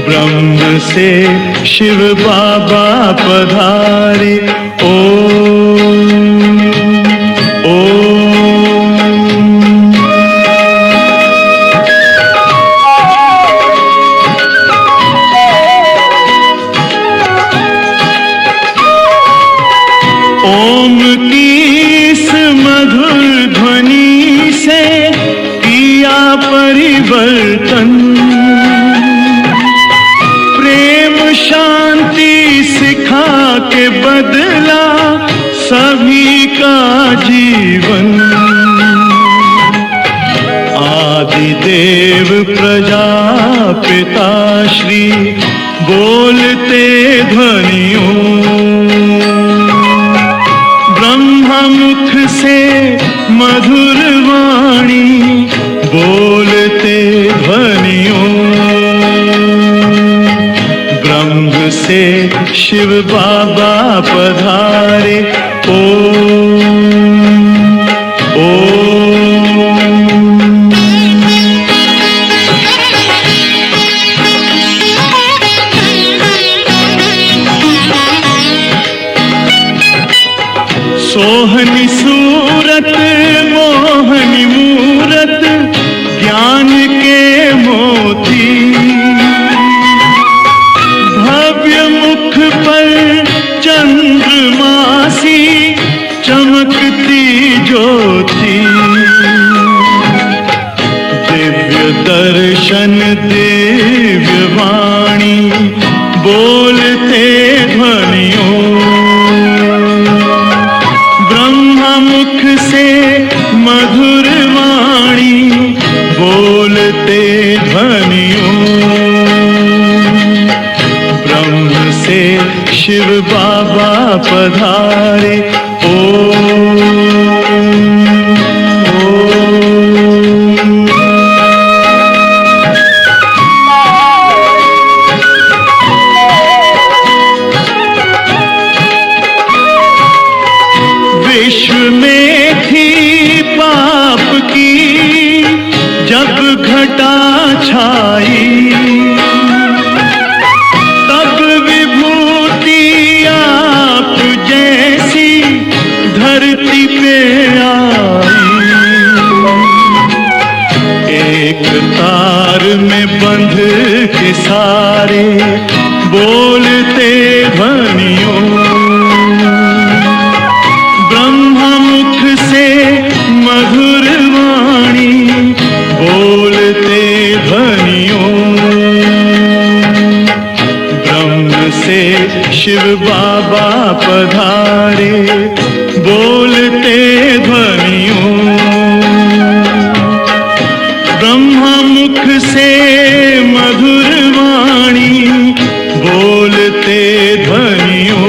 ब्रह्म से शिव बाबा पधारे। ओम ओम की इस मधुर ध्वनि से किया परिवर्तन, प्रेम शांति सिखा के बदला सभी का जीवन। आदिदेव प्रजापिता श्री बोलते ध्वनियों, ब्रह्ममुख से मधुर वाणी बोलते ध्वनियों। ब्रह्म से शिव बाबा पधारे। सोहनी सूरत मोहनी मूरत ज्ञान के मोती, भव्य मुख पर चंद्रमासी चमकती ज्योति। दिव्य दर्शन दिव्य वाणी बोलते ध्वनियों, ब्रह्ममुख से मधुर वाणी बोलते ध्वनियों। ब्रह्म से शिव बाबा पधारे। विश्व में थी पाप की जब घटा छाई, तब विभूति आप जैसी धरती पे आई। एक तार में बंध के सारे बोलते ध्वनियों, ब्रह्ममुख से मधुर वाणी बोलते ध्वनियों। ब्रह्म से शिव बाबा पधारे बोलते ध्वनियों, ब्रह्ममुख से मधुर वाणी बोलते ध्वनियों।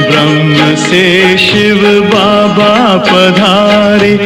ब्रह्म से शिव बाबा पधारे।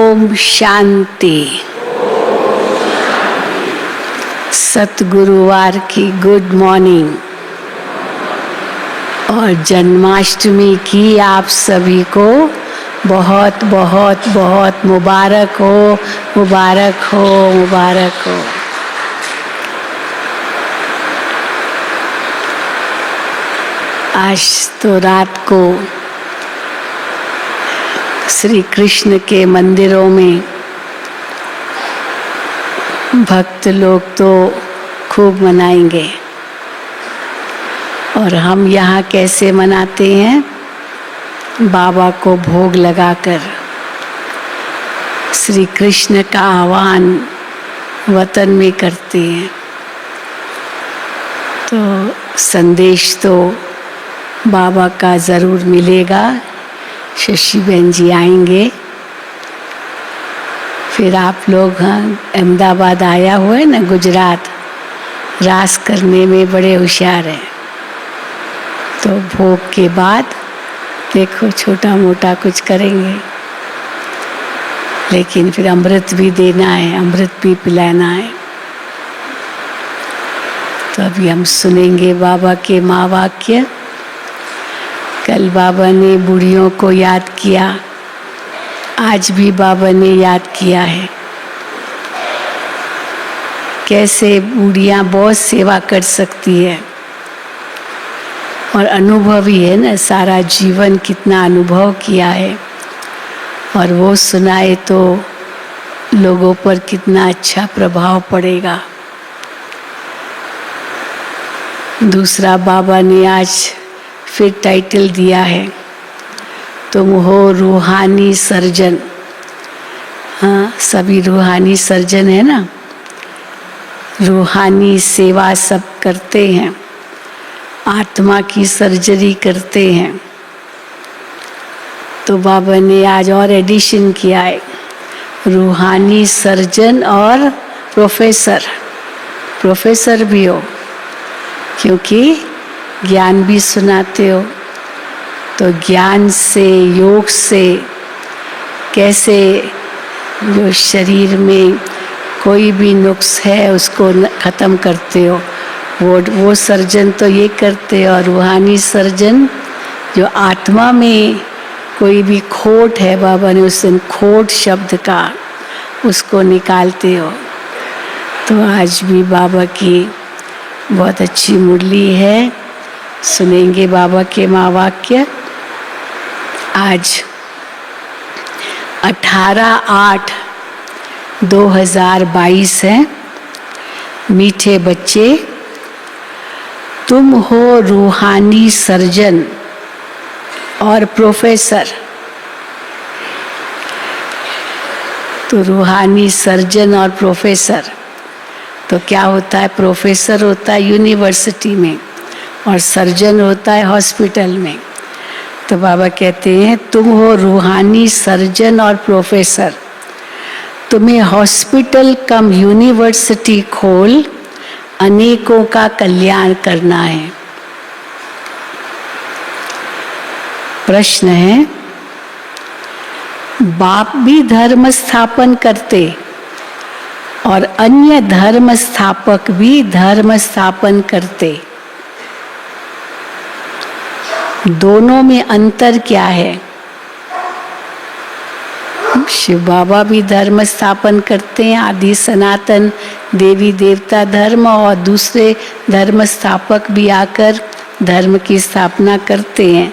ओम शांति। सतगुरुवार की गुड मॉर्निंग और जन्माष्टमी की आप सभी को बहुत बहुत बहुत मुबारक हो, मुबारक हो, मुबारक हो। आज तो रात को श्री कृष्ण के मंदिरों में भक्त लोग तो खूब मनाएंगे और हम यहाँ कैसे मनाते हैं? बाबा को भोग लगाकर श्री कृष्ण का आह्वान वतन में करते हैं। तो संदेश तो बाबा का ज़रूर मिलेगा। शशि बहन जी आएंगे। फिर आप लोग अहमदाबाद आया हुआ है ना, गुजरात, रास करने में बड़े होशियार हैं। तो भोग के बाद देखो छोटा मोटा कुछ करेंगे, लेकिन फिर अमृत भी देना है, अमृत भी पिलाना है। तो अभी हम सुनेंगे बाबा के महावाक्य। कल बाबा ने बूढ़ियों को याद किया, आज भी बाबा ने याद किया है। कैसे बूढ़ियाँ बहुत सेवा कर सकती है और अनुभवी है ना, सारा जीवन कितना अनुभव किया है और वो सुनाए तो लोगों पर कितना अच्छा प्रभाव पड़ेगा। दूसरा बाबा ने आज फिर टाइटल दिया है, तुम हो रूहानी सर्जन। हाँ, सभी रूहानी सर्जन है ना, रूहानी सेवा सब करते हैं, आत्मा की सर्जरी करते हैं। तो बाबा ने आज और एडिशन किया है, रूहानी सर्जन और प्रोफेसर। प्रोफेसर भी हो, क्योंकि ज्ञान भी सुनाते हो। तो ज्ञान से, योग से कैसे जो शरीर में कोई भी नुक्स है उसको ख़त्म करते हो, वो सर्जन तो ये करते हो। और रूहानी सर्जन जो आत्मा में कोई भी खोट है, बाबा ने उस दिन खोट शब्द का, उसको निकालते हो। तो आज भी बाबा की बहुत अच्छी मुरली है, सुनेंगे बाबा के महावाक्य। आज 18/8/2022 है। मीठे बच्चे, तुम हो रूहानी सर्जन और प्रोफेसर। तो रूहानी सर्जन और प्रोफेसर, तो क्या होता है? प्रोफेसर होता है यूनिवर्सिटी में और सर्जन होता है हॉस्पिटल में। तो बाबा कहते हैं तुम हो रूहानी सर्जन और प्रोफेसर, तुम्हें हॉस्पिटल कम यूनिवर्सिटी खोल अनेकों का कल्याण करना है। प्रश्न है, बाप भी धर्म स्थापन करते और अन्य धर्म स्थापक भी धर्म स्थापन करते, दोनों में अंतर क्या है? शिव बाबा भी धर्म स्थापन करते हैं, आदि सनातन देवी देवता धर्म, और दूसरे धर्म स्थापक भी आकर धर्म की स्थापना करते हैं।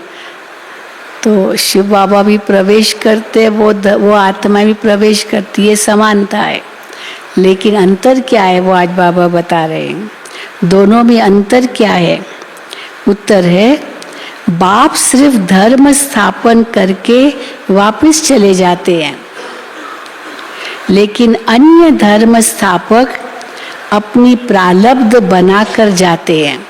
तो शिव बाबा भी प्रवेश करते, वो आत्मा भी प्रवेश करती है, समानता है। लेकिन अंतर क्या है, वो आज बाबा बता रहे हैं। दोनों में अंतर क्या है? उत्तर है, बाप सिर्फ धर्म स्थापन करके वापस चले जाते हैं, लेकिन अन्य धर्म स्थापक अपनी प्रारब्ध बनाकर जाते हैं।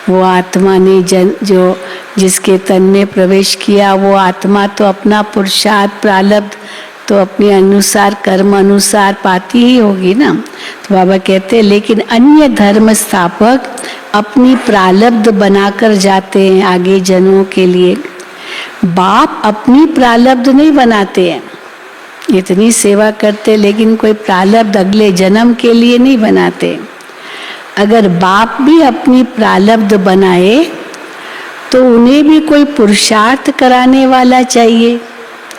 वो आत्मा ने जो जिसके तन में प्रवेश किया, वो आत्मा तो अपना पुरुषार्थ प्रारब्ध तो अपने अनुसार, कर्म अनुसार पाती ही होगी ना। तो बाबा कहते हैं लेकिन अन्य धर्म स्थापक अपनी प्रारब्ध बनाकर जाते हैं आगे जन्मों के लिए। बाप अपनी प्रारब्ध नहीं बनाते हैं, इतनी सेवा करते लेकिन कोई प्रारब्ध अगले जन्म के लिए नहीं बनाते। अगर बाप भी अपनी प्रारब्ध बनाए तो उन्हें भी कोई पुरुषार्थ कराने वाला चाहिए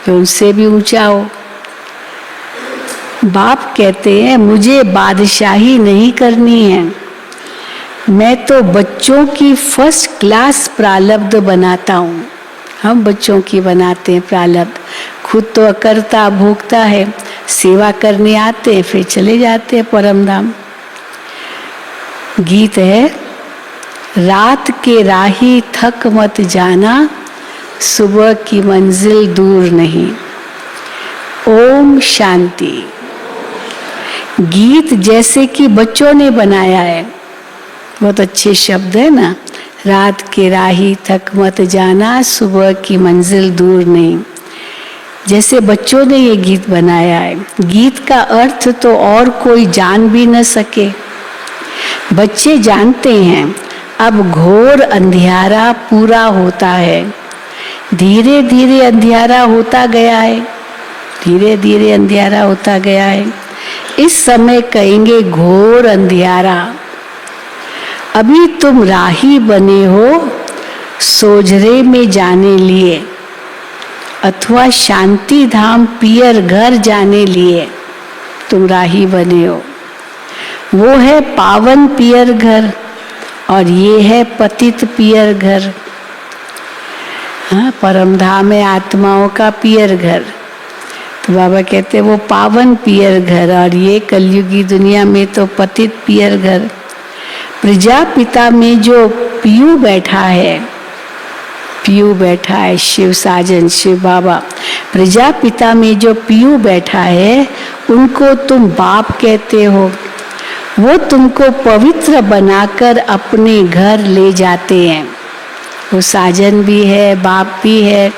जो उनसे भी ऊंचा हो। बाप कहते हैं मुझे बादशाही नहीं करनी है, मैं तो बच्चों की फर्स्ट क्लास प्रारब्ध बनाता हूँ। हम बच्चों की बनाते हैं प्रारब्ध, खुद तो अकर्ता भोगता है, सेवा करने आते हैं फिर चले जाते हैं परम धाम। गीत है, रात के राही थक मत जाना, सुबह की मंजिल दूर नहीं। ओम शांति। गीत जैसे कि बच्चों ने बनाया है, बहुत अच्छे शब्द है ना। रात के राही थक मत जाना, सुबह की मंजिल दूर नहीं। जैसे बच्चों ने ये गीत बनाया है। गीत का अर्थ तो और कोई जान भी न सके। बच्चे जानते हैं अब घोर अंधियारा पूरा होता है। धीरे धीरे अंधियारा होता गया है, धीरे धीरे अंधियारा होता गया है। इस समय कहेंगे घोर अंधियारा। अभी तुम राही बने हो सोझरे में जाने लिए, अथवा शांति धाम पियर घर जाने लिए तुम राही बने हो। वो है पावन पियर घर और ये है पतित पियर घर। हाँ, परम धाम है आत्माओं का पियर घर। तो बाबा कहते वो पावन पियर घर और ये कलयुगी दुनिया में तो पतित पियर घर। प्रजापिता में जो पीयू बैठा है, पीयू बैठा है शिव साजन शिव बाबा, प्रजापिता में जो पीयू बैठा है उनको तुम बाप कहते हो। वो तुमको पवित्र बनाकर अपने घर ले जाते हैं। वो साजन भी है, बाप भी है,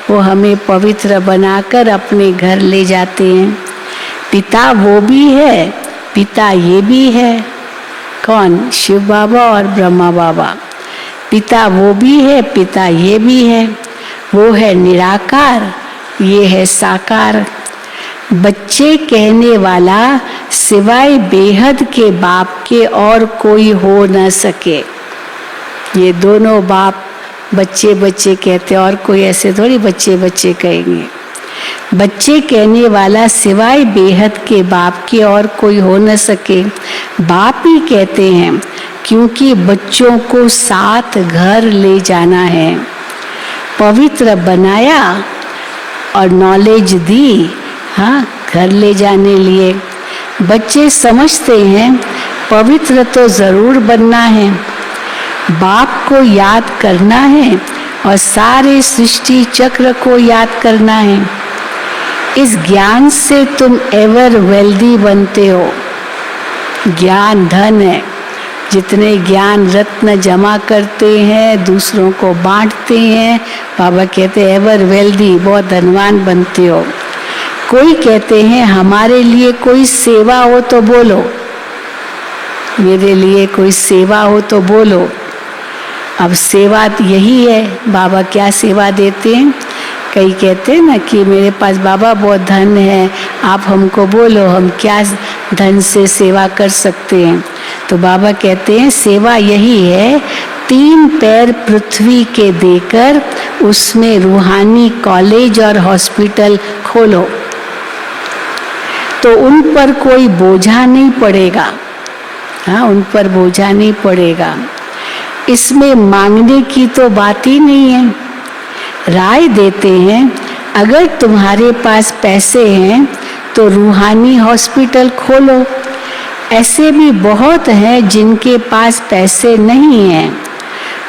वो हमें पवित्र बनाकर अपने घर ले जाते हैं। पिता वो भी है, पिता ये भी है। कौन? शिव बाबा और ब्रह्मा बाबा। पिता वो भी है, पिता ये भी है। वो है निराकार, ये है साकार। बच्चे कहने वाला सिवाय बेहद के बाप के और कोई हो न सके। ये दोनों बाप बच्चे बच्चे कहते, और कोई ऐसे थोड़ी बच्चे बच्चे कहेंगे। बच्चे कहने वाला सिवाय बेहद के बाप के और कोई हो न सके, बाप ही कहते हैं, क्योंकि बच्चों को साथ घर ले जाना है। पवित्र बनाया और नॉलेज दी, हाँ, घर ले जाने लिए। बच्चे समझते हैं पवित्र तो जरूर बनना है, बाप को याद करना है और सारे सृष्टि चक्र को याद करना है। इस ज्ञान से तुम एवर वेल्दी बनते हो। ज्ञान धन है। जितने ज्ञान रत्न जमा करते हैं, दूसरों को बांटते हैं, बाबा कहते हैं एवर वेल्दी, बहुत धनवान बनते हो। कोई कहते हैं हमारे लिए कोई सेवा हो तो बोलो, मेरे लिए कोई सेवा हो तो बोलो। अब सेवा यही है, बाबा क्या सेवा देते हैं। कई कहते हैं ना कि मेरे पास बाबा बहुत धन है, आप हमको बोलो हम क्या धन से सेवा कर सकते हैं। तो बाबा कहते हैं सेवा यही है, 3 पैर पृथ्वी के देकर उसमें रूहानी कॉलेज और हॉस्पिटल खोलो, तो उन पर कोई बोझा नहीं पड़ेगा। हाँ, उन पर बोझा नहीं पड़ेगा। इसमें मांगने की तो बात ही नहीं है। राय देते हैं अगर तुम्हारे पास पैसे हैं तो रूहानी हॉस्पिटल खोलो। ऐसे भी बहुत हैं जिनके पास पैसे नहीं हैं,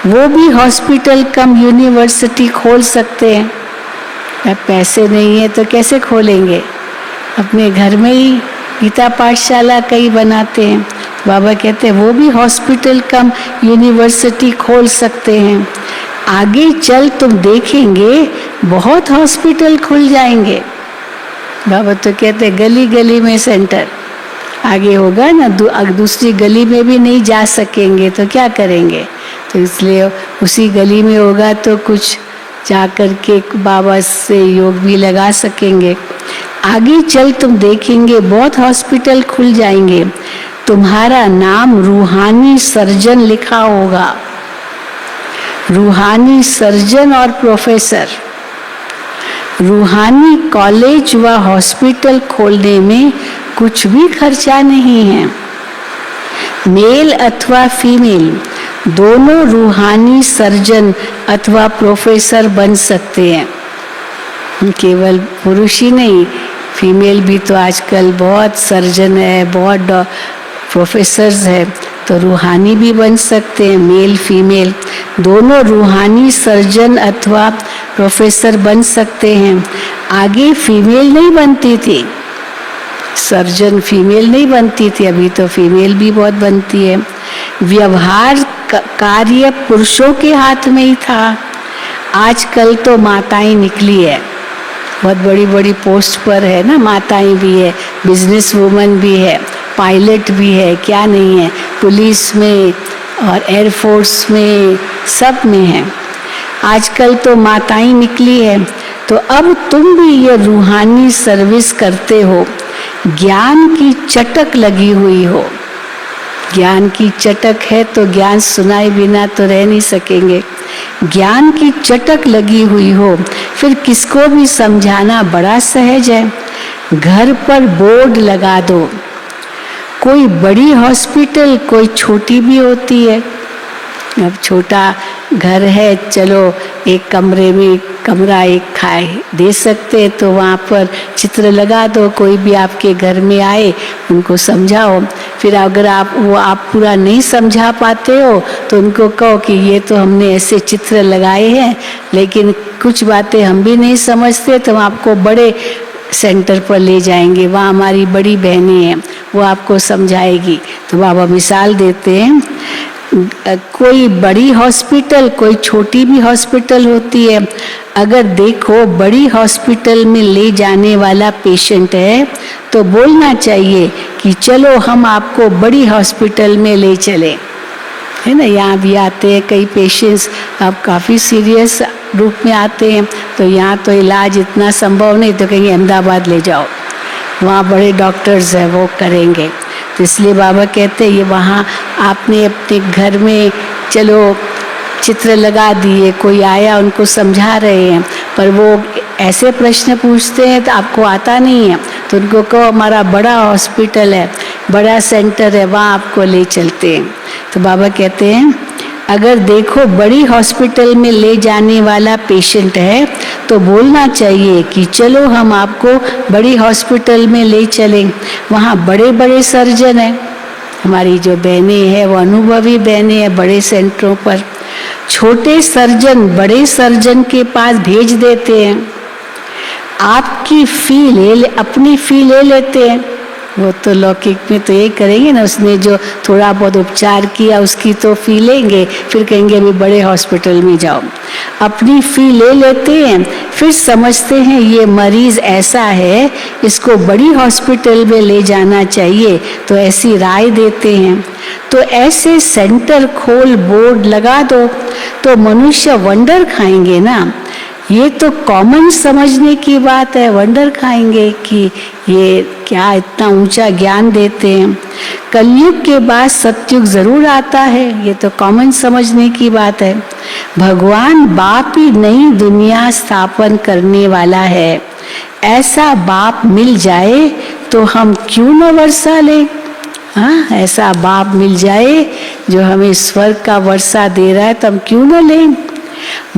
वो भी हॉस्पिटल कम यूनिवर्सिटी खोल सकते हैं। अब पैसे नहीं है तो कैसे खोलेंगे? अपने घर में ही गीता पाठशाला कई बनाते हैं। बाबा कहते हैं वो भी हॉस्पिटल कम यूनिवर्सिटी खोल सकते हैं। आगे चल तुम देखेंगे बहुत हॉस्पिटल खुल जाएंगे। बाबा तो कहते हैं गली गली में सेंटर। आगे होगा ना, दूसरी गली में भी नहीं जा सकेंगे तो क्या करेंगे? तो इसलिए उसी गली में होगा तो कुछ जा कर के बाबा से योग भी लगा सकेंगे। आगे चल तुम देखेंगे बहुत हॉस्पिटल खुल जाएंगे, तुम्हारा नाम रूहानी सर्जन लिखा होगा। रूहानी सर्जन और प्रोफेसर। रूहानी कॉलेज व हॉस्पिटल खोलने में कुछ भी खर्चा नहीं है। मेल अथवा फीमेल दोनों रूहानी सर्जन अथवा प्रोफेसर बन सकते हैं। केवल पुरुष ही नहीं, फीमेल भी तो आजकल बहुत सर्जन है, बहुत प्रोफेसर्स है, तो रूहानी भी बन सकते हैं। मेल फीमेल दोनों रूहानी सर्जन अथवा प्रोफेसर बन सकते हैं। आगे फीमेल नहीं बनती थी, सर्जन फीमेल नहीं बनती थी, अभी तो फीमेल भी बहुत बनती है। व्यवहार कार्य पुरुषों के हाथ में ही था, आजकल तो माताएं निकली है, बहुत बड़ी बड़ी पोस्ट पर है ना, माताएं भी है, बिजनेस वुमन भी है, पायलट भी है, क्या नहीं है, पुलिस में और एयरफोर्स में, सब में है। आजकल तो माताएं निकली है। तो अब तुम भी ये रूहानी सर्विस करते हो, ज्ञान की चटक लगी हुई हो। ज्ञान की चटक है तो ज्ञान सुनाए बिना तो रह नहीं सकेंगे। ज्ञान की चटक लगी हुई हो, फिर किसको भी समझाना बड़ा सहज है। घर पर बोर्ड लगा दो, कोई बड़ी हॉस्पिटल कोई छोटी भी होती है। अब छोटा घर है, चलो एक कमरे में कमरा एक खाए दे सकते हैं, तो वहाँ पर चित्र लगा दो। कोई भी आपके घर में आए उनको समझाओ। फिर अगर आप पूरा नहीं समझा पाते हो तो उनको कहो कि ये तो हमने ऐसे चित्र लगाए हैं, लेकिन कुछ बातें हम भी नहीं समझते, तो हम आपको बड़े सेंटर पर ले जाएंगे, वहाँ हमारी बड़ी बहनें हैं, वो आपको समझाएगी। तो बाबा मिसाल देते हैं, कोई बड़ी हॉस्पिटल कोई छोटी भी हॉस्पिटल होती है। अगर देखो बड़ी हॉस्पिटल में ले जाने वाला पेशेंट है तो बोलना चाहिए कि चलो हम आपको बड़ी हॉस्पिटल में ले चले, है ना। यहाँ भी आते हैं कई पेशेंट्स, अब काफ़ी सीरियस रूप में आते हैं, तो यहाँ तो इलाज इतना संभव नहीं, तो कहेंगे अहमदाबाद ले जाओ, वहाँ बड़े डॉक्टर्स हैं वो करेंगे। तो इसलिए बाबा कहते हैं ये वहाँ आपने अपने घर में चलो चित्र लगा दिए, कोई आया उनको समझा रहे हैं, पर वो ऐसे प्रश्न पूछते हैं तो आपको आता नहीं है, तो उनको कहो हमारा बड़ा हॉस्पिटल है, बड़ा सेंटर है, वहाँ आपको ले चलते हैं। तो बाबा कहते हैं अगर देखो बड़ी हॉस्पिटल में ले जाने वाला पेशेंट है तो बोलना चाहिए कि चलो हम आपको बड़ी हॉस्पिटल में ले चलें, वहाँ बड़े बड़े सर्जन हैं। हमारी जो बहनें हैं वो अनुभवी बहनें हैं बड़े सेंटरों पर। छोटे सर्जन बड़े सर्जन के पास भेज देते हैं, आपकी अपनी फी ले लेते हैं। वो तो लौकिक में तो ये करेंगे ना, उसने जो थोड़ा बहुत उपचार किया उसकी तो फी लेंगे, फिर कहेंगे अभी बड़े हॉस्पिटल में जाओ। अपनी फी ले लेते हैं, फिर समझते हैं ये मरीज ऐसा है, इसको बड़ी हॉस्पिटल में ले जाना चाहिए, तो ऐसी राय देते हैं। तो ऐसे सेंटर खोल बोर्ड लगा दो तो मनुष्य वंडर खाएंगे ना। ये तो कॉमन समझने की बात है, वंडर खाएंगे कि ये क्या इतना ऊंचा ज्ञान देते हैं। कलयुग के बाद सतयुग जरूर आता है, ये तो कॉमन समझने की बात है। भगवान बाप ही नई दुनिया स्थापन करने वाला है, ऐसा बाप मिल जाए तो हम क्यों न वर्षा लें। हाँ, ऐसा बाप मिल जाए जो हमें स्वर्ग का वर्षा दे रहा है तो हम क्यों न लें।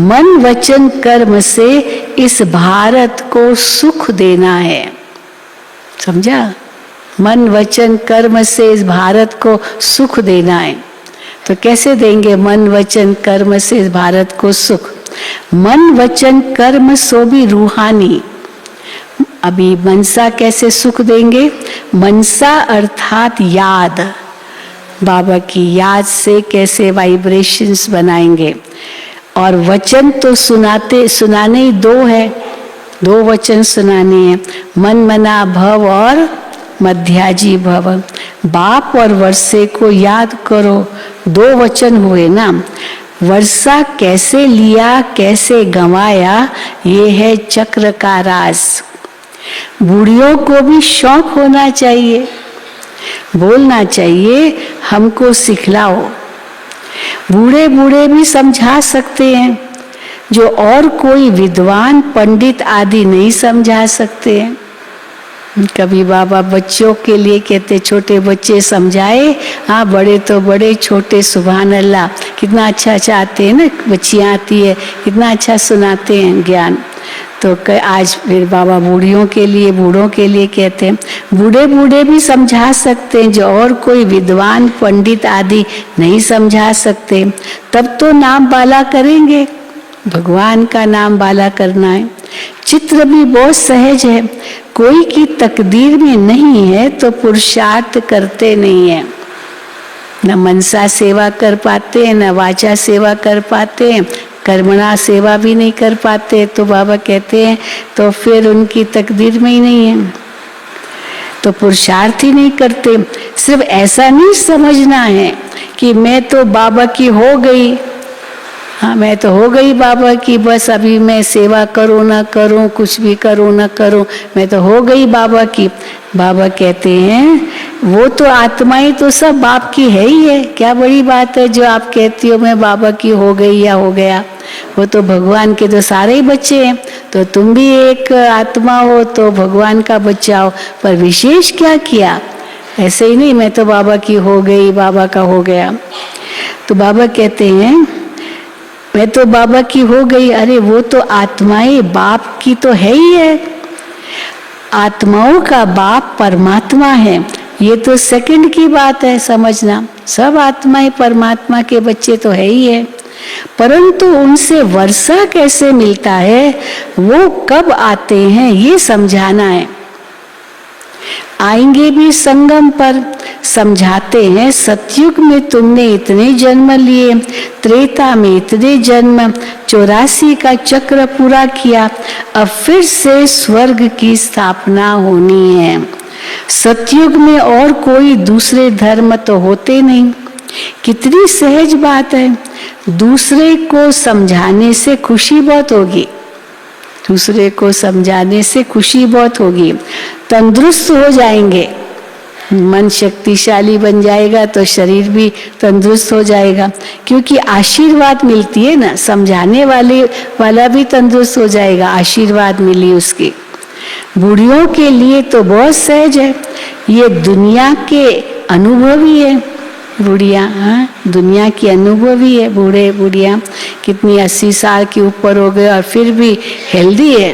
मन वचन कर्म से इस भारत को सुख देना है, समझा। मन वचन कर्म से इस भारत को सुख देना है। तो कैसे देंगे मन वचन कर्म से इस भारत को सुख। मन वचन कर्म सो भी रूहानी। अभी मनसा कैसे सुख देंगे, मनसा अर्थात याद, बाबा की याद से कैसे वाइब्रेशंस बनाएंगे। और वचन तो सुनाने ही दो है, दो वचन सुनाने हैं, मन मना भव और मध्याजी भव। बाप और वर्षे को याद करो, दो वचन हुए ना। वर्षा कैसे लिया कैसे गंवाया, ये है चक्र का राज। बूढ़ियों को भी शौक होना चाहिए, बोलना चाहिए हमको सिखलाओ। बूढ़े बूढ़े भी समझा सकते हैं जो और कोई विद्वान पंडित आदि नहीं समझा सकते हैं। कभी बाबा बच्चों के लिए कहते छोटे बच्चे समझाए, हाँ बड़े तो बड़े, छोटे सुभान अल्लाह कितना अच्छा चाहते हैं ना, बच्चियाँ आती है कितना अच्छा सुनाते हैं ज्ञान। तो आज फिर बाबा बूढ़ियों के लिए, बूढ़ों के लिए कहते हैं बूढ़े बूढ़े भी समझा सकते हैं जो और कोई विद्वान पंडित आदि नहीं समझा सकते। तब तो नाम बाला करेंगे, भगवान का नाम बाला करना है। चित्र भी बहुत सहज है, कोई की तकदीर में नहीं है तो पुरुषार्थ करते नहीं है। न मनसा सेवा कर पाते हैं, न वाचा सेवा कर पाते हैं, कर्मणा सेवा भी नहीं कर पाते। तो बाबा कहते हैं तो फिर उनकी तकदीर में ही नहीं है, तो पुरुषार्थ ही नहीं करते। सिर्फ ऐसा नहीं समझना है कि मैं तो बाबा की हो गई, हाँ मैं तो हो गई बाबा की, बस अभी मैं सेवा करूँ ना करूँ, कुछ भी करूँ ना करूँ, मैं तो हो गई बाबा की। बाबा कहते हैं वो तो आत्माएं तो सब बाप की है ही है, क्या बड़ी बात है जो आप कहती हो मैं बाबा की हो गई या हो गया। वो तो भगवान के तो सारे ही बच्चे हैं, तो तुम भी एक आत्मा हो तो भगवान का बच्चा हो, पर विशेष क्या किया, ऐसे ही नहीं मैं तो बाबा की हो गई, बाबा का हो गया। तो बाबा कहते हैं मैं तो बाबा की हो गई, अरे वो तो आत्माएं बाप की तो है ही है। आत्माओं का बाप परमात्मा है, ये तो सेकंड की बात है समझना। सब आत्माएं परमात्मा के बच्चे तो है ही है, परंतु उनसे वर्षा कैसे मिलता है, वो कब आते हैं ये समझाना है। आएंगे भी संगम पर, समझाते हैं सतयुग में तुमने इतने जन्म लिए, त्रेता में इतने जन्म, 84 का चक्र पूरा किया, अब फिर से स्वर्ग की स्थापना होनी है। सतयुग में और कोई दूसरे धर्म तो होते नहीं। कितनी सहज बात है, दूसरे को समझाने से खुशी बहुत होगी, दूसरे को समझाने से खुशी बहुत होगी। तंदुरुस्त हो जाएंगे, मन शक्तिशाली बन जाएगा तो शरीर भी तंदुरुस्त हो जाएगा, क्योंकि आशीर्वाद मिलती है ना, समझाने वाला भी तंदुरुस्त हो जाएगा, आशीर्वाद मिली उसकी। बूढ़ियों के लिए तो बहुत सहज है, ये दुनिया के अनुभवी है बुढ़िया, हाँ दुनिया की अनुभवी है। बूढ़े बुढ़िया कितनी 80 साल के ऊपर हो गए और फिर भी हेल्दी है,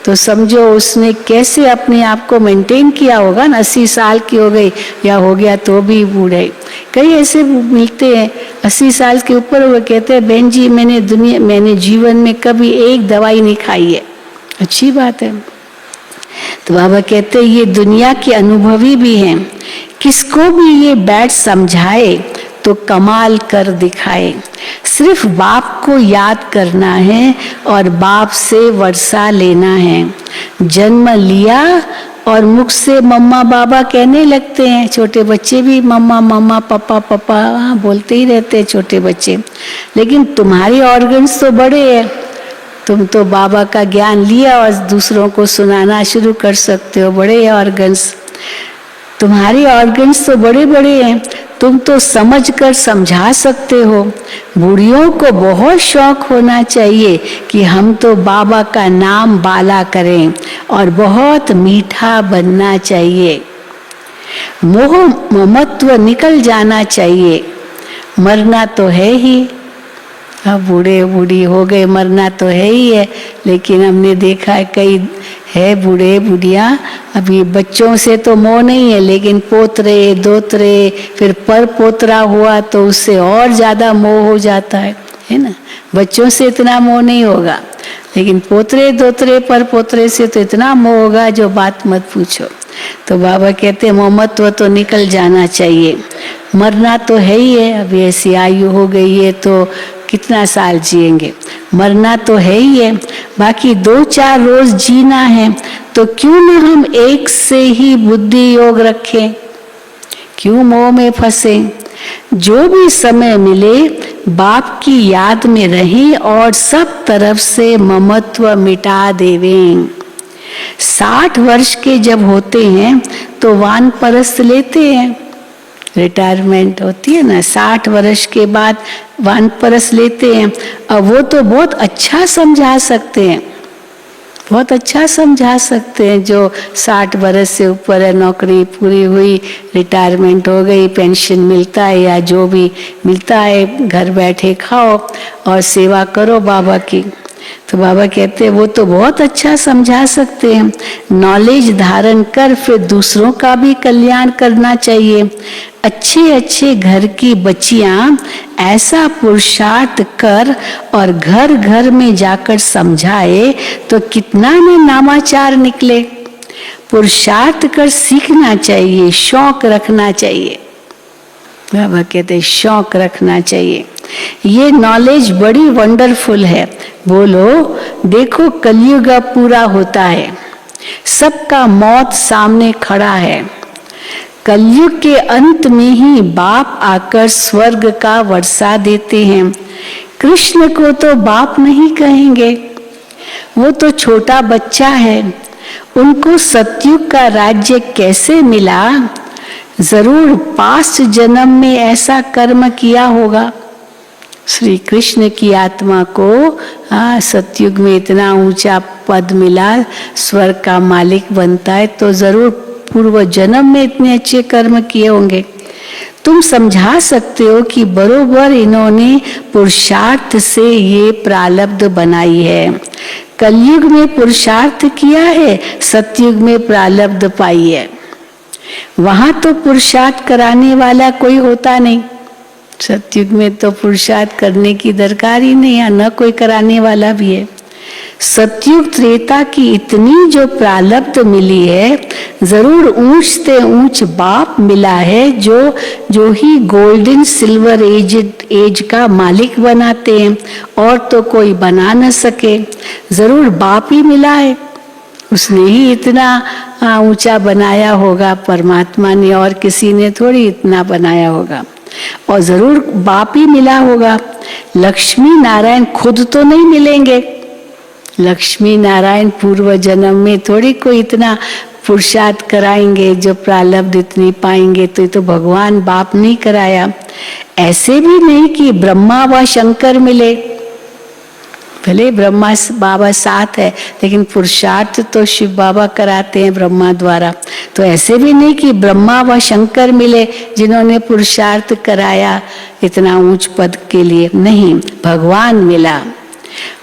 तो समझो उसने कैसे अपने आप को मेंटेन किया होगा ना। 80 साल की हो गई या हो गया तो भी बूढ़े, कई ऐसे मिलते हैं 80 साल के ऊपर हो गए, कहते हैं बहन जी मैंने जीवन में कभी एक दवाई नहीं खाई है। अच्छी बात है। तो बाबा कहते हैं ये दुनिया के अनुभवी भी हैं, किसको भी ये बैठ समझाए तो कमाल कर दिखाए। सिर्फ बाप को याद करना है और बाप से वर्षा लेना है। जन्म लिया और मुख से मम्मा बाबा कहने लगते हैं, छोटे बच्चे भी मम्मा मम्मा पापा पापा बोलते ही रहते हैं छोटे बच्चे, लेकिन तुम्हारे ऑर्गन्स तो बड़े हैं, तुम तो बाबा का ज्ञान लिया और दूसरों को सुनाना शुरू कर सकते हो। बड़े ऑर्गन्स, तुम्हारे ऑर्गन्स तो बड़े बड़े हैं, तुम तो समझकर समझा सकते हो। बूढ़ियों को बहुत शौक होना चाहिए कि हम तो बाबा का नाम बाला करें और बहुत मीठा बनना चाहिए। मोह ममत्व निकल जाना चाहिए, मरना तो है ही। अब बूढ़े बूढ़ी हो गए, मरना तो है ही है, लेकिन हमने देखा है कई है बूढ़े बुढ़िया अभी बच्चों से तो मोह नहीं है, लेकिन पोतरे दोतरे फिर पर पोतरा हुआ तो उससे और ज्यादा मोह हो जाता है ना। बच्चों से इतना मोह नहीं होगा, लेकिन पोतरे दोतरे पर पोतरे से तो इतना मोह होगा जो बात मत पूछो। तो बाबा कहते हैं मोहम्मत्व तो निकल जाना चाहिए, मरना तो है ही है। अभी ऐसी आयु हो गई है तो कितना साल जिएंगे, मरना तो है ही है, बाकी 2-4 रोज जीना है, तो क्यों न हम एक से ही बुद्धि योग रखें, क्यों मोह में फंसे। जो भी समय मिले बाप की याद में रहें और सब तरफ से ममत्व मिटा देवें। 60 वर्ष के जब होते हैं तो वानप्रस्थ लेते हैं, रिटायरमेंट होती है ना, 60 वर्ष के बाद वानप्रस्थ लेते हैं। अब वो तो बहुत अच्छा समझा सकते हैं, बहुत अच्छा समझा सकते हैं। जो 60 वर्ष से ऊपर है, नौकरी पूरी हुई, रिटायरमेंट हो गई, पेंशन मिलता है या जो भी मिलता है, घर बैठे खाओ और सेवा करो बाबा की। तो बाबा कहते हैं वो तो बहुत अच्छा समझा सकते हैं। नॉलेज धारण कर फिर दूसरों का भी कल्याण करना चाहिए। अच्छे अच्छे घर की बच्चियां ऐसा पुरुषार्थ कर और घर घर में जाकर समझाए तो कितना न नामाचार निकले। पुरुषार्थ कर सीखना चाहिए, शौक रखना चाहिए। बाबा कहते हैं शौक रखना चाहिए। ये नॉलेज बड़ी वंडरफुल है। बोलो देखो कलयुग अब पूरा होता है, सबका मौत सामने खड़ा है। कलयुग के अंत में ही बाप आकर स्वर्ग का वर्षा देते हैं। कृष्ण को तो बाप नहीं कहेंगे, वो तो छोटा बच्चा है। उनको सतयुग का राज्य कैसे मिला? जरूर पास्ट जन्म में ऐसा कर्म किया होगा। श्री कृष्ण की आत्मा को सतयुग में इतना ऊंचा पद मिला, स्वर्ग का मालिक बनता है, तो जरूर पूर्व जन्म में इतने अच्छे कर्म किए होंगे। तुम समझा सकते हो कि बरोबर इन्होंने पुरुषार्थ से ये प्रारब्ध बनाई है। कलयुग में पुरुषार्थ किया है, सतयुग में प्रारब्ध पाई है। वहां तो पुरुषार्थ कराने वाला कोई होता नहीं, सतयुग में तो पुरुषार्थ करने की दरकार ही नहीं है, न कोई कराने वाला भी है। सतयुग त्रेता की इतनी जो प्रारब्ध मिली है, जरूर ऊंच से ऊंच बाप मिला है, जो ही गोल्डन सिल्वर एज का मालिक बनाते हैं, और तो कोई बना न सके। जरूर बाप ही मिला है, उसने ही इतना ऊंचा बनाया होगा परमात्मा ने, और किसी ने थोड़ी इतना बनाया होगा। और जरूर बाप ही मिला होगा। लक्ष्मी नारायण खुद तो नहीं मिलेंगे। लक्ष्मी नारायण पूर्व जन्म में थोड़ी कोई इतना पुरुषार्थ कराएंगे, जो प्रारब्ध इतनी पाएंगे। तो ये तो भगवान बाप नहीं कराया। ऐसे भी नहीं कि ब्रह्मा व शंकर मिले, भले ब्रह्मा बाबा साथ है, लेकिन पुरुषार्थ तो शिव बाबा कराते हैं ब्रह्मा द्वारा। तो ऐसे भी नहीं कि ब्रह्मा व शंकर मिले जिन्होंने पुरुषार्थ कराया इतना ऊंच पद के लिए, नहीं, भगवान मिला।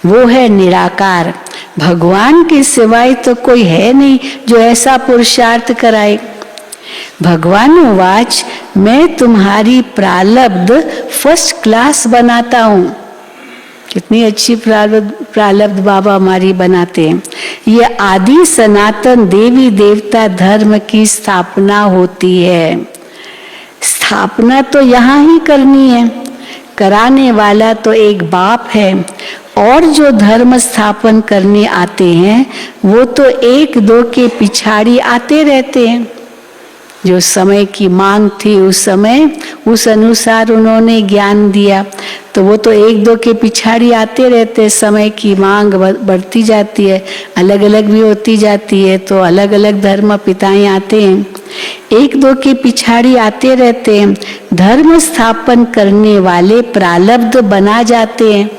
वो है निराकार। भगवान के सिवाय तो कोई है नहीं जो ऐसा पुरुषार्थ कराए। भगवान वाच, मैं तुम्हारी प्रारब्ध फर्स्ट क्लास बनाता हूँ। कितनी अच्छी प्रारब्ध बाबा हमारी बनाते हैं। ये आदि सनातन देवी देवता धर्म की स्थापना होती है। स्थापना तो यहाँ ही करनी है, कराने वाला तो एक बाप है। और जो धर्म स्थापन करने आते हैं वो तो एक दो के पिछाड़ी आते रहते हैं। जो समय की मांग थी उस समय, उस अनुसार उन्होंने ज्ञान दिया, तो वो तो एक दो के पिछाड़ी आते रहते। समय की मांग बढ़ती जाती है, अलग अलग भी होती जाती है, तो अलग अलग धर्म पिताएं आते हैं, एक दो के पिछाड़ी आते रहते हैं। धर्म स्थापन करने वाले प्रारब्ध बना जाते हैं,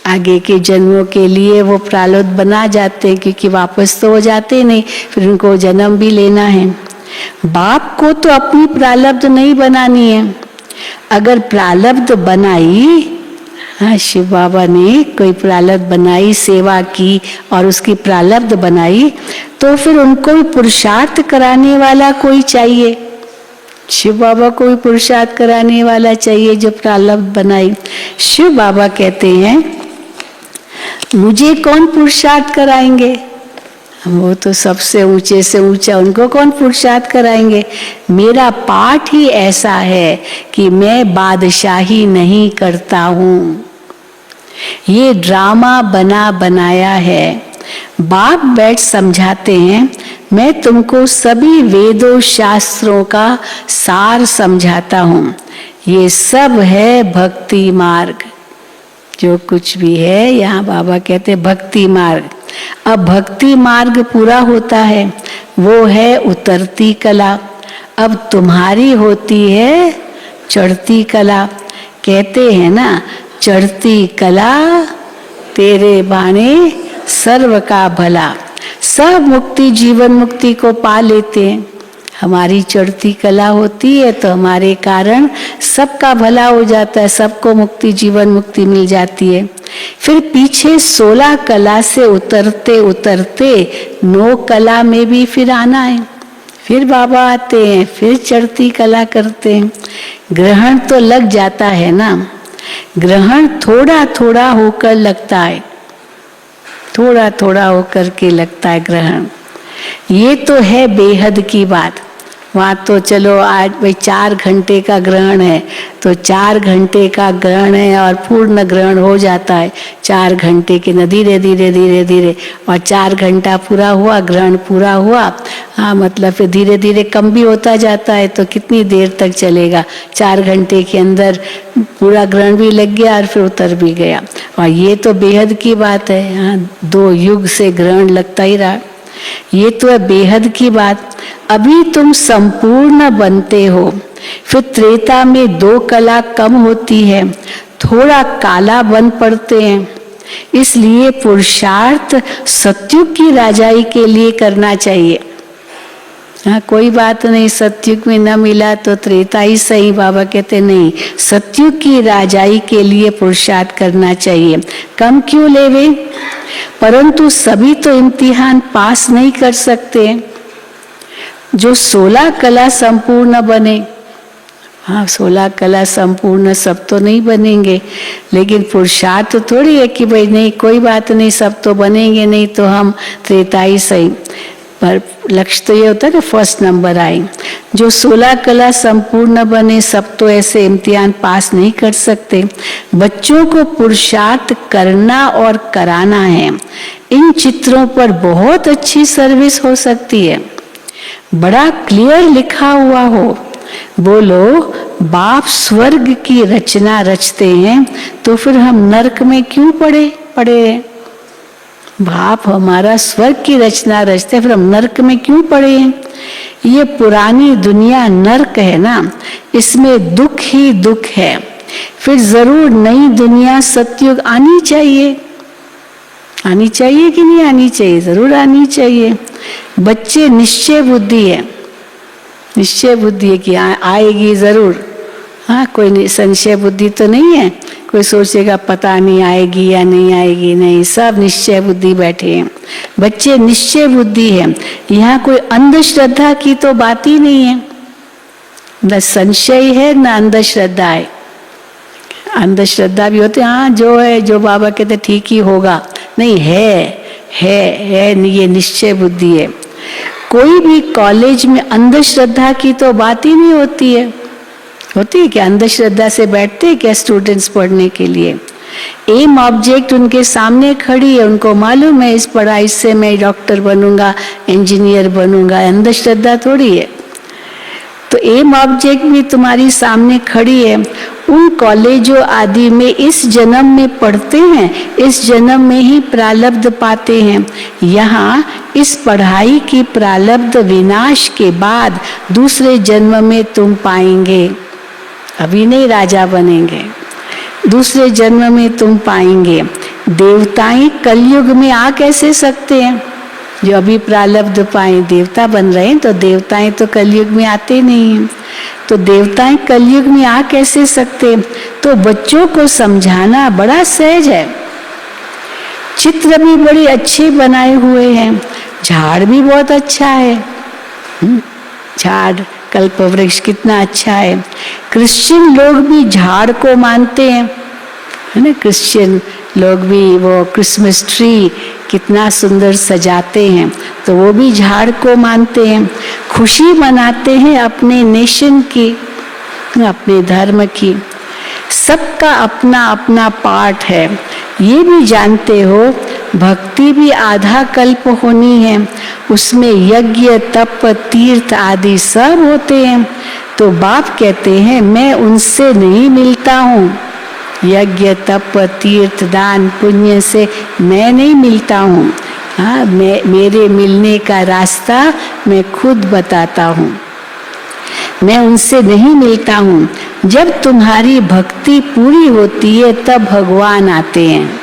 आगे के जन्मों के लिए वो प्रारब्ध बना जाते हैं, क्योंकि वापस तो हो जाते नहीं, फिर उनको जन्म भी लेना है। बाप को तो अपनी प्रारब्ध नहीं बनानी है। अगर प्रारब्ध बनाई, शिव बाबा ने कोई प्रारब्ध बनाई, सेवा की और उसकी प्रारब्ध बनाई, तो फिर उनको भी पुरुषार्थ कराने वाला कोई चाहिए। शिव बाबा को भी पुरुषार्थ कराने वाला चाहिए जो प्रारब्ध बनाई। शिव बाबा कहते हैं मुझे कौन पुरुषार्थ कराएंगे? वो तो सबसे ऊंचे से ऊंचा, उनको कौन पुरुषार्थ कराएंगे? मेरा पाठ ही ऐसा है कि मैं बादशाही नहीं करता हूँ। ये ड्रामा बना बनाया है। बाप बैठ समझाते हैं, मैं तुमको सभी वेदों शास्त्रों का सार समझाता हूँ। ये सब है भक्ति मार्ग। जो कुछ भी है यहाँ बाबा कहते हैं भक्ति मार्ग। अब भक्ति मार्ग पूरा होता है, वो है उतरती कला। अब तुम्हारी होती है चढ़ती कला। कहते हैं ना, चढ़ती कला तेरे बाणे सर्व का भला। सब मुक्ति जीवन मुक्ति को पा लेते हैं। हमारी चढ़ती कला होती है तो हमारे कारण सबका भला हो जाता है, सबको मुक्ति जीवन मुक्ति मिल जाती है। फिर पीछे 16 कला से उतरते उतरते 9 कला में भी फिर आना है। फिर बाबा आते हैं, फिर चढ़ती कला करते हैं। ग्रहण तो लग जाता है ना, ग्रहण थोड़ा थोड़ा होकर लगता है, थोड़ा थोड़ा होकर के लगता है ग्रहण। ये तो है बेहद की बात। वहाँ तो चलो आज भाई 4 घंटे का ग्रहण है तो 4 घंटे का ग्रहण है और पूर्ण ग्रहण हो जाता है 4 घंटे के न, धीरे धीरे धीरे धीरे, और 4 घंटा पूरा हुआ, ग्रहण पूरा हुआ। हाँ, मतलब फिर धीरे धीरे कम भी होता जाता है तो कितनी देर तक चलेगा। 4 घंटे के अंदर पूरा ग्रहण भी लग गया और फिर उतर भी गया। और ये तो बेहद की बात है। हाँ, 2 युग से ग्रहण लगता ही रहा। ये तो है बेहद की बात। अभी तुम संपूर्ण बनते हो, फिर त्रेता में 2 कला कम होती है, थोड़ा काला बन पड़ते हैं। इसलिए पुरुषार्थ सत्युग की राजाई के लिए करना चाहिए। हाँ, कोई बात नहीं, सत्युग में न मिला तो त्रेता ही सही। बाबा कहते नहीं, सत्युग की राजाई के लिए पुरुषार्थ करना चाहिए। कम क्यों लेवे? परंतु सभी तो इम्तिहान पास नहीं कर सकते। जो 16 कला संपूर्ण बने, हाँ 16 कला संपूर्ण सब तो नहीं बनेंगे, लेकिन पुरुषार्थ तो थोड़ी है कि भाई नहीं कोई बात नहीं सब तो बनेंगे नहीं तो हम त्रेता ही सही। पर लक्ष्य तो ये होता है कि फर्स्ट नंबर आए। जो 16 कला संपूर्ण बने सब तो ऐसे इम्तिहान पास नहीं कर सकते। बच्चों को पुरुषार्थ करना और कराना है। इन चित्रों पर बहुत अच्छी सर्विस हो सकती है। बड़ा क्लियर लिखा हुआ हो, बोलो बाप स्वर्ग की रचना रचते हैं तो फिर हम नरक में क्यों पड़े? बाप हमारा स्वर्ग की रचना रचते, फिर हम नरक में क्यों पड़े हैं? ये पुरानी दुनिया नरक है ना, इसमें दुख ही दुख है। फिर जरूर नई दुनिया सतयुग आनी चाहिए कि नहीं आनी चाहिए? जरूर आनी चाहिए। बच्चे निश्चय बुद्धि है, निश्चय बुद्धि है कि आएगी जरूर। हाँ, कोई संशय बुद्धि तो नहीं है, कोई सोचेगा पता नहीं आएगी या नहीं आएगी, नहीं, सब निश्चय बुद्धि बैठे हैं। बच्चे निश्चय बुद्धि है। यहाँ कोई अंधश्रद्धा की तो बात ही नहीं है, न संशय है न अंधश्रद्धा है। अंधश्रद्धा भी होते हाँ जो है जो बाबा कहते ठीक ही होगा, नहीं है ये निश्चय बुद्धि है। कोई भी कॉलेज में अंधश्रद्धा की तो बात ही नहीं होती है। होती है क्या? अंधश्रद्धा से बैठते हैं क्या स्टूडेंट्स पढ़ने के लिए? एम ऑब्जेक्ट उनके सामने खड़ी है, उनको मालूम है इस पढ़ाई से मैं डॉक्टर बनूंगा, इंजीनियर बनूंगा। अंधश्रद्धा थोड़ी है। तो एम ऑब्जेक्ट भी तुम्हारी सामने खड़ी है। उन कॉलेजों आदि में इस जन्म में पढ़ते हैं, इस जन्म में ही प्रारब्ध पाते हैं। यहाँ इस पढ़ाई की प्रारब्ध विनाश के बाद दूसरे जन्म में तुम पाएंगे। अभी नहीं राजा बनेंगे, दूसरे जन्म में तुम पाएंगे। देवताएं कलयुग में आ कैसे सकते हैं? जो अभी प्रारब्ध पाए देवता बन रहे हैं, तो देवताएं तो कलयुग में आते नहीं हैं। तो देवताएं कलयुग में आ कैसे सकते? तो बच्चों को समझाना बड़ा सहज है। चित्र भी बड़े अच्छे बनाए हुए हैं, झाड़ भी बहुत अच्छा है। झाड़ कल्प वृक्ष कितना अच्छा है। क्रिश्चियन लोग भी झाड़ को मानते हैं, है ना? क्रिश्चियन लोग भी वो क्रिसमस ट्री कितना सुंदर सजाते हैं, तो वो भी झाड़ को मानते हैं। खुशी मनाते हैं अपने नेशन की, अपने धर्म की। सबका अपना अपना पार्ट है। ये भी जानते हो भक्ति भी आधा कल्प होनी है, उसमें यज्ञ तप तीर्थ आदि सब होते हैं। तो बाप कहते हैं मैं उनसे नहीं मिलता हूँ, यज्ञ तप तीर्थ दान पुण्य से मैं नहीं मिलता हूँ। हाँ, मेरे मिलने का रास्ता मैं खुद बताता हूँ। मैं उनसे नहीं मिलता हूँ। जब तुम्हारी भक्ति पूरी होती है तब भगवान आते हैं।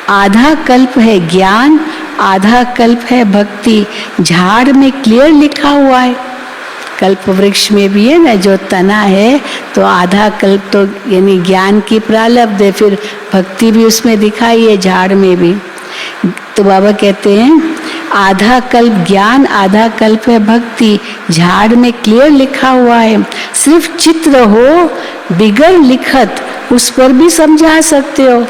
आधा कल्प है ज्ञान, आधा कल्प है भक्ति। झाड़ में क्लियर लिखा हुआ है, कल्प वृक्ष में भी है ना, जो तना है तो आधा कल्प तो यानी ज्ञान की प्रारब्ध है, फिर भक्ति भी उसमें दिखाई है झाड़ में भी। तो बाबा कहते हैं आधा कल्प ज्ञान, आधा कल्प है भक्ति। झाड़ में क्लियर लिखा हुआ है। सिर्फ चित्र हो बिगर लिखत, उस पर भी समझा सकते हो।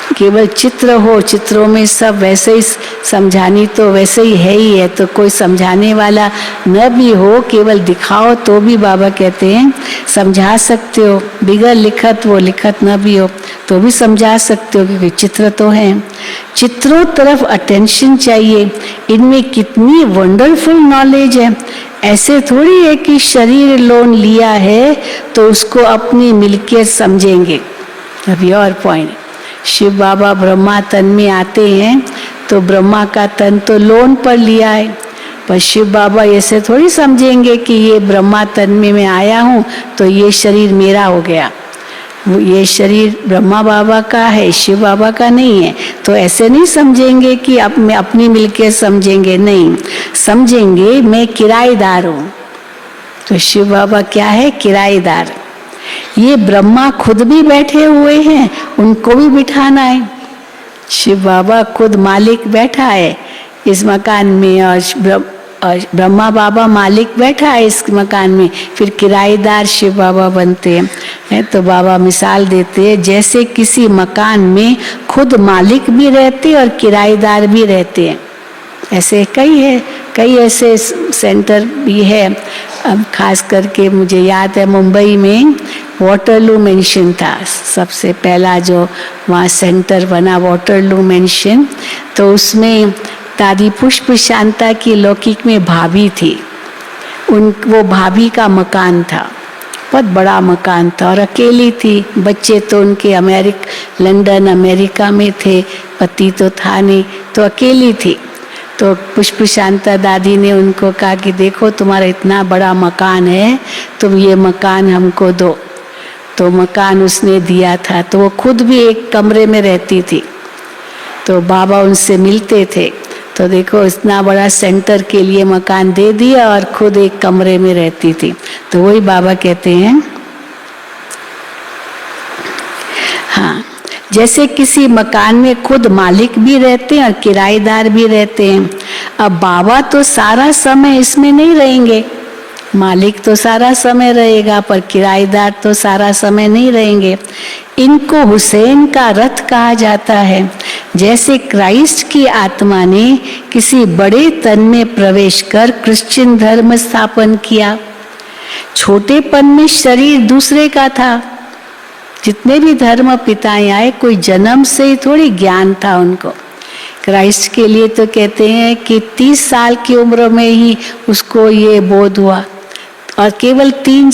केवल चित्र हो, चित्रों में सब वैसे ही समझानी तो वैसे ही है, तो कोई समझाने वाला न भी हो, केवल दिखाओ तो भी बाबा कहते हैं समझा सकते हो। बिगर लिखत, वो लिखत न भी हो तो भी समझा सकते हो, क्योंकि चित्र तो है। चित्रों तरफ अटेंशन चाहिए। इनमें कितनी वंडरफुल नॉलेज है। ऐसे थोड़ी है कि शरीर लोन लिया है तो उसको अपनी मिल्कियत समझेंगे। अभी और पॉइंट, शिव बाबा ब्रह्मा तन में आते हैं तो ब्रह्मा का तन तो लोन पर लिया है, पर शिव बाबा ऐसे थोड़ी समझेंगे कि ये ब्रह्मा तन में मैं आया हूँ तो ये शरीर मेरा हो गया। ये शरीर ब्रह्मा बाबा का है, शिव बाबा का नहीं है। तो ऐसे नहीं समझेंगे कि अब मैं अपनी मिलके समझेंगे, नहीं समझेंगे मैं किराएदार हूँ। तो शिव बाबा क्या है? किराएदार। ये ब्रह्मा खुद भी बैठे हुए हैं, उनको भी बिठाना है। शिव बाबा खुद मालिक बैठा है इस मकान में, और ब्रह्मा बाबा मालिक बैठा है इस मकान में, फिर किराएदार शिव बाबा बनते हैं। तो बाबा मिसाल देते हैं, जैसे किसी मकान में खुद मालिक भी रहते और किराएदार भी रहते हैं। ऐसे कई ऐसे सेंटर भी है। अब खास करके मुझे याद है मुंबई में वाटरलू मेंशन था, सबसे पहला जो वहाँ सेंटर बना वाटरलू मेंशन। तो उसमें दादी पुष्प शांता की लौकिक में भाभी थी, वो भाभी का मकान था, बहुत बड़ा मकान था और अकेली थी। बच्चे तो उनके लंदन अमेरिका में थे, पति तो था नहीं, तो अकेली थी। तो पुष्प शांता दादी ने उनको कहा कि देखो तुम्हारा इतना बड़ा मकान है, तुम ये मकान हमको दो। तो मकान उसने दिया था, तो वो खुद भी एक कमरे में रहती थी। तो बाबा उनसे मिलते थे, तो देखो इतना बड़ा सेंटर के लिए मकान दे दिया और खुद एक कमरे में रहती थी। तो वही बाबा कहते हैं, हाँ, जैसे किसी मकान में खुद मालिक भी रहते हैं और किराएदार भी रहते हैं। अब बाबा तो सारा समय इसमें नहीं रहेंगे, मालिक तो सारा समय रहेगा पर किराएदार तो सारा समय नहीं रहेंगे। इनको हुसैन का रथ कहा जाता है। जैसे क्राइस्ट की आत्मा ने किसी बड़े तन में प्रवेश कर क्रिश्चियन धर्म स्थापन किया। छोटेपन में शरीर दूसरे का था। जितने भी धर्म पिताएं आए, कोई जन्म से ही थोड़ी ज्ञान था उनको। क्राइस्ट के लिए तो कहते हैं कि 30 साल की उम्र में ही उसको ये बोध हुआ और केवल 3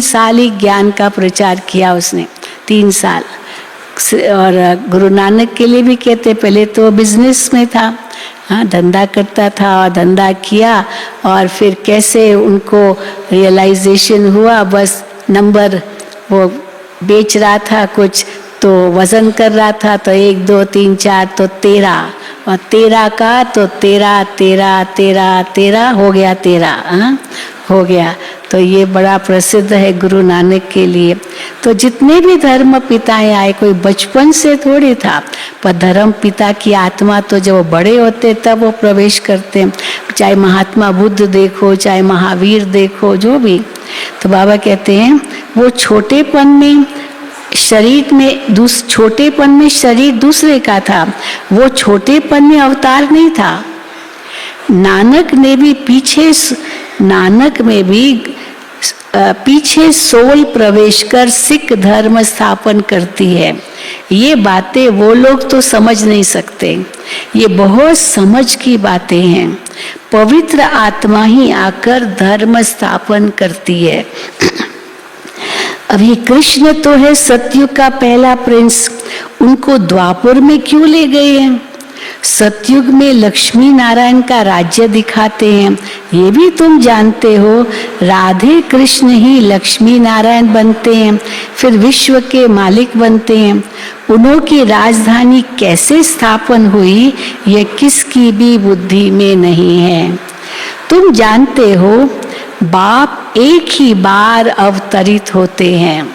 साल ही ज्ञान का प्रचार किया उसने, 3 साल। और गुरु नानक के लिए भी कहते, पहले तो बिजनेस में था, हाँ, धंधा करता था और धंधा किया और फिर कैसे उनको रियलाइजेशन हुआ, बस नंबर वो बेच रहा था कुछ, तो वजन कर रहा था, तो 1 2 3 4 तो 13, और 13 का तो 13 13 13 13 हो गया, 13 हो गया। तो ये बड़ा प्रसिद्ध है गुरु नानक के लिए। तो जितने भी धर्म पिताएं आए, कोई बचपन से थोड़ी था, पर धर्म पिता की आत्मा तो जब वो बड़े होते तब वो प्रवेश करते हैं। चाहे महात्मा बुद्ध देखो, चाहे महावीर देखो, जो भी। तो बाबा कहते हैं वो छोटेपन में शरीर दूसरे का था, वो छोटेपन में अवतार नहीं था। नानक में भी पीछे सोल प्रवेश कर सिख धर्म स्थापन करती है। ये बातें वो लोग तो समझ नहीं सकते, ये बहुत समझ की बातें हैं। पवित्र आत्मा ही आकर धर्म स्थापन करती है। अभी कृष्ण तो है सतयुग का पहला प्रिंस, उनको द्वापर में क्यों ले गए हैं? सतयुग में लक्ष्मी नारायण का राज्य दिखाते हैं, ये भी तुम जानते हो। राधे कृष्ण ही लक्ष्मी नारायण बनते हैं, फिर विश्व के मालिक बनते हैं। उन्हों की राजधानी कैसे स्थापन हुई, यह किसकी भी बुद्धि में नहीं है। तुम जानते हो बाप एक ही बार अवतरित होते हैं,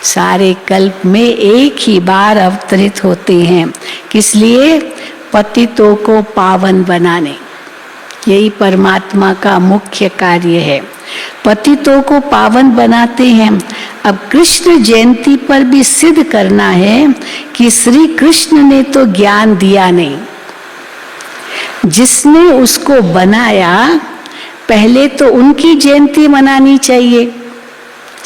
सारे कल्प में एक ही बार अवतरित होते हैं। किस लिए? पतितों को पावन बनाने। यही परमात्मा का मुख्य कार्य है, पतितों को पावन बनाते हैं। अब कृष्ण जयंती पर भी सिद्ध करना है कि श्री कृष्ण ने तो ज्ञान दिया नहीं, जिसने उसको बनाया पहले तो उनकी जयंती मनानी चाहिए।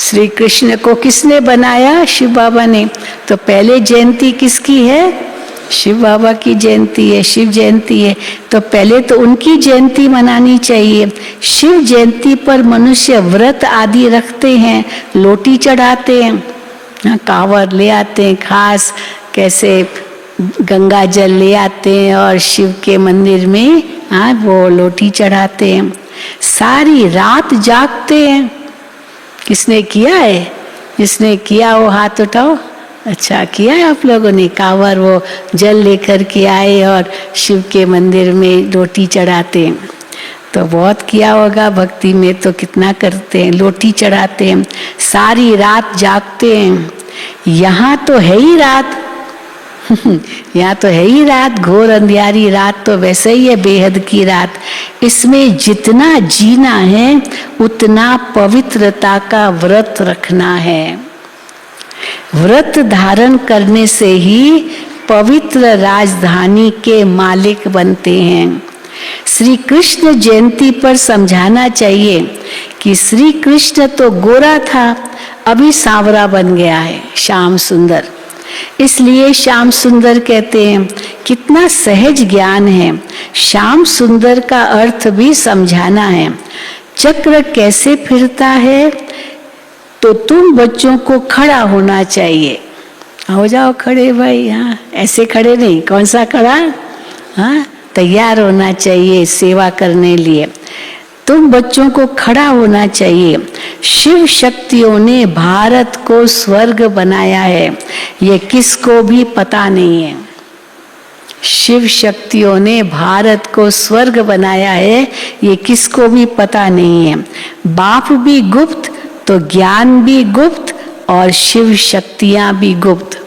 श्री कृष्ण को किसने बनाया? शिव बाबा ने। तो पहले जयंती किसकी है? शिव बाबा की जयंती है, शिव जयंती है। तो पहले तो उनकी जयंती मनानी चाहिए। शिव जयंती पर मनुष्य व्रत आदि रखते हैं, लोटी चढ़ाते हैं, कांवर ले आते हैं, खास कैसे गंगा जल ले आते हैं और शिव के मंदिर में वो लोटी चढ़ाते हैं। सारी रात जागते हैं। किसने किया है? जिसने किया वो हाथ उठाओ। अच्छा किया है आप लोगों ने। कांवर वो जल लेकर के आए और शिव के मंदिर में लोटी चढ़ाते हैं, तो बहुत किया होगा भक्ति में। तो कितना करते हैं, लोटी चढ़ाते हैं, सारी रात जागते हैं। यहाँ तो है ही रात यहाँ तो है ही रात, घोर अंधियारी रात तो वैसे ही है, बेहद की रात। इसमें जितना जीना है उतना पवित्रता का व्रत रखना है। व्रत धारण करने से ही पवित्र राजधानी के मालिक बनते हैं। श्री कृष्ण जयंती पर समझाना चाहिए कि श्री कृष्ण तो गोरा था, अभी सांवरा बन गया है, श्याम सुंदर। इसलिए श्याम सुंदर कहते हैं। कितना सहज ज्ञान है। श्याम सुंदर का अर्थ भी समझाना है। चक्र कैसे फिरता है, तो तुम बच्चों को खड़ा होना चाहिए। हो जाओ खड़े भाई, हाँ ऐसे खड़े नहीं, कौन सा खड़ा, हाँ तैयार होना चाहिए सेवा करने लिए। तुम बच्चों को खड़ा होना चाहिए। शिव शक्तियों ने भारत को स्वर्ग बनाया है, ये किसको भी पता नहीं है। शिव शक्तियों ने भारत को स्वर्ग बनाया है, ये किसको भी पता नहीं है। बाप भी गुप्त तो ज्ञान भी गुप्त और शिव शक्तियां भी गुप्त।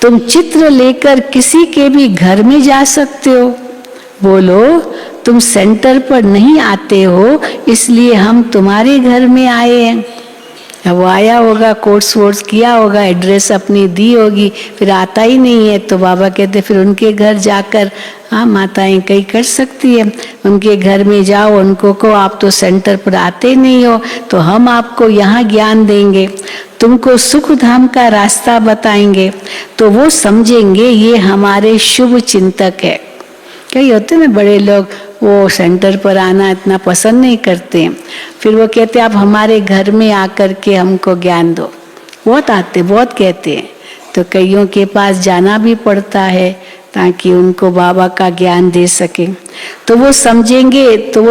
तुम चित्र लेकर किसी के भी घर में जा सकते हो। बोलो तुम सेंटर पर नहीं आते हो, इसलिए हम तुम्हारे घर में आए हैं। वो आया होगा, कोर्स वोर्स किया होगा, एड्रेस अपनी दी होगी, फिर आता ही नहीं है तो बाबा कहते फिर उनके घर जाकर, हाँ माताएं कई कर सकती है, उनके घर में जाओ, उनको कहो आप तो सेंटर पर आते नहीं हो, तो हम आपको यहाँ ज्ञान देंगे, तुमको सुख धाम का रास्ता बताएंगे। तो वो समझेंगे ये हमारे शुभ चिंतक है। कई होते ना बड़े लोग, वो सेंटर पर आना इतना पसंद नहीं करते हैं, फिर वो कहते आप हमारे घर में आकर के हमको ज्ञान दो। बहुत आते, बहुत कहते हैं। तो कईयों के पास जाना भी पड़ता है ताकि उनको बाबा का ज्ञान दे सके। तो वो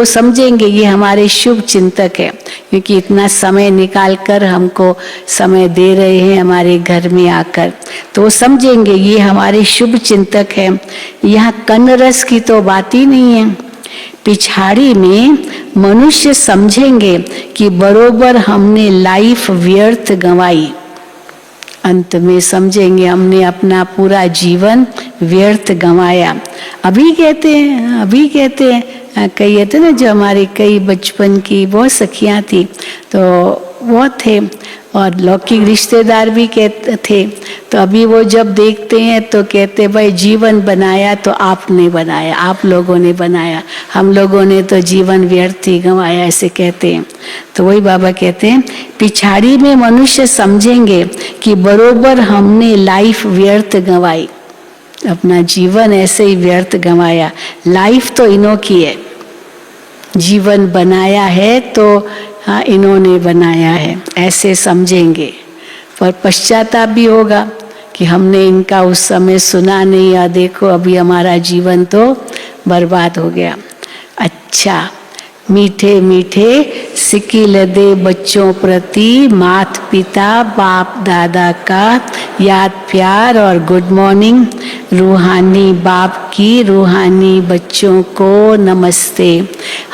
समझेंगे ये हमारे शुभ चिंतक है, क्योंकि इतना समय निकाल कर हमको समय दे रहे हैं हमारे घर में आकर। तो वो समझेंगे ये हमारे शुभ चिंतक है। यहाँ कन्न रस की तो बात ही नहीं है। पिछाड़ी में मनुष्य समझेंगे कि बरोबर हमने लाइफ व्यर्थ गंवाई। अंत में समझेंगे हमने अपना पूरा जीवन व्यर्थ गंवाया। अभी कहते हैं कई कहते ना, जो हमारे कई बचपन की बहुत सखियां थी तो वो थे, और लौकिक रिश्तेदार भी कहते थे। तो अभी वो जब देखते हैं तो कहते भाई जीवन बनाया तो आपने बनाया, आप लोगों ने बनाया, हम लोगों ने तो जीवन व्यर्थ ही गंवाया, ऐसे कहते हैं। तो वही बाबा कहते हैं पिछाड़ी में मनुष्य समझेंगे कि बरोबर हमने लाइफ व्यर्थ गंवाई, अपना जीवन ऐसे ही व्यर्थ गंवाया। लाइफ तो इन्हों की है, जीवन बनाया है तो हाँ इन्होंने बनाया है, ऐसे समझेंगे। पर पश्चाताप भी होगा कि हमने इनका उस समय सुना नहीं, या देखो अभी हमारा जीवन तो बर्बाद हो गया। अच्छा, मीठे मीठे सिकिल दे बच्चों प्रति माता पिता बाप दादा का याद प्यार और गुड मॉर्निंग। रूहानी बाप की रूहानी बच्चों को नमस्ते।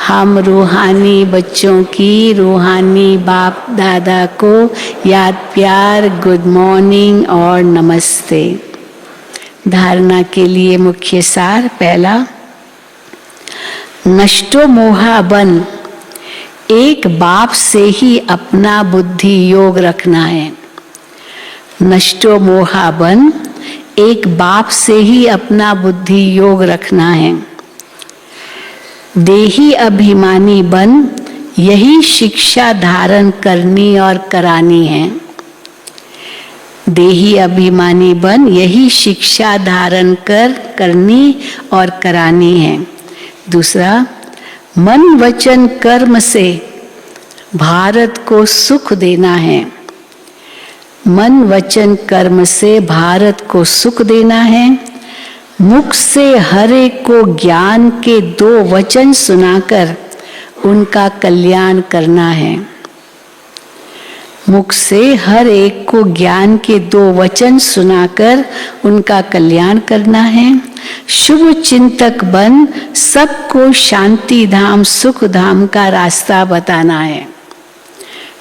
हम रूहानी बच्चों की रूहानी बाप दादा को याद प्यार गुड मॉर्निंग और नमस्ते। धारणा के लिए मुख्य सार, पहला, नष्टो मोहा बन, एक बाप से ही अपना बुद्धि योग रखना है। नष्टो मोहा बन, एक बाप से ही अपना बुद्धि योग रखना है। देही अभिमानी बन, यही शिक्षा धारण करनी और करानी है। देही अभिमानी बन, यही शिक्षा धारण करनी और करानी है। दूसरा, मन वचन कर्म से भारत को सुख देना है। मन वचन कर्म से भारत को सुख देना है। मुख से हर एक को ज्ञान के 2 वचन सुनाकर उनका कल्याण करना है। मुख से हर एक को ज्ञान के 2 वचन सुनाकर उनका कल्याण करना है। शुभ चिंतक बन, सबको शांति धाम सुख धाम का रास्ता बताना है।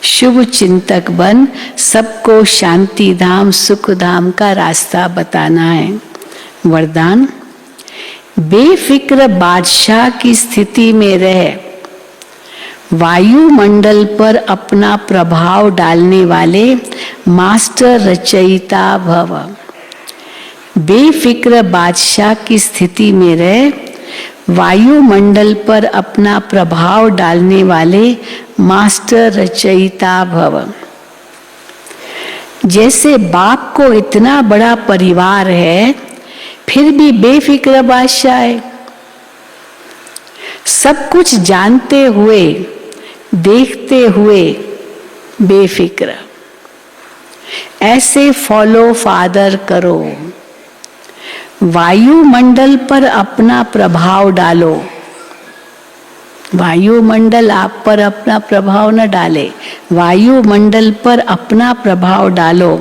शुभ चिंतक बन, सबको शांति धाम सुख धाम का रास्ता बताना है। वरदान, बेफिक्र बादशाह की स्थिति में रह, वायुमंडल पर अपना प्रभाव डालने वाले मास्टर रचयिता भव। बेफिक्र बादशाह की स्थिति में रह, वायुमंडल पर अपना प्रभाव डालने वाले मास्टर रचयिता भव। जैसे बाप को इतना बड़ा परिवार है, फिर भी बेफिक्र बादशाह है। सब कुछ जानते हुए, देखते हुए बेफिक्र। ऐसे फॉलो फादर करो। वायुमंडल पर अपना प्रभाव डालो। वायुमंडल आप पर अपना प्रभाव न डाले, वायुमंडल पर अपना प्रभाव डालो।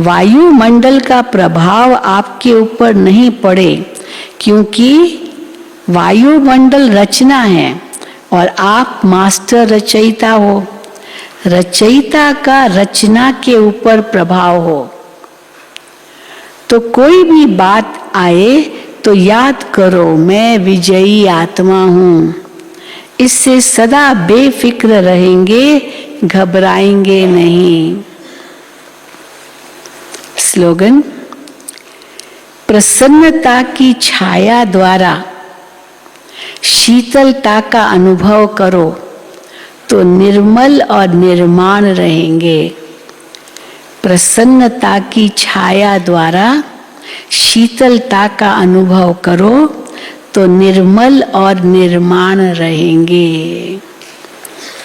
वायुमंडल का प्रभाव आपके ऊपर नहीं पड़े, क्योंकि वायुमंडल रचना है और आप मास्टर रचयिता हो। रचयिता का रचना के ऊपर प्रभाव हो। तो कोई भी बात आए तो याद करो, मैं विजयी आत्मा हूं। इससे सदा बेफिक्र रहेंगे, घबराएंगे नहीं। स्लोगन, प्रसन्नता की छाया द्वारा शीतलता का अनुभव करो तो निर्मल और निर्माण रहेंगे। प्रसन्नता की छाया द्वारा शीतलता का अनुभव करो तो निर्मल और निर्माण रहेंगे।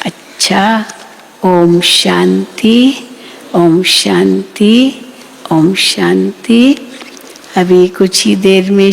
अच्छा, ओम शांति, ओम शांति, ओम शांति। अभी कुछ ही देर में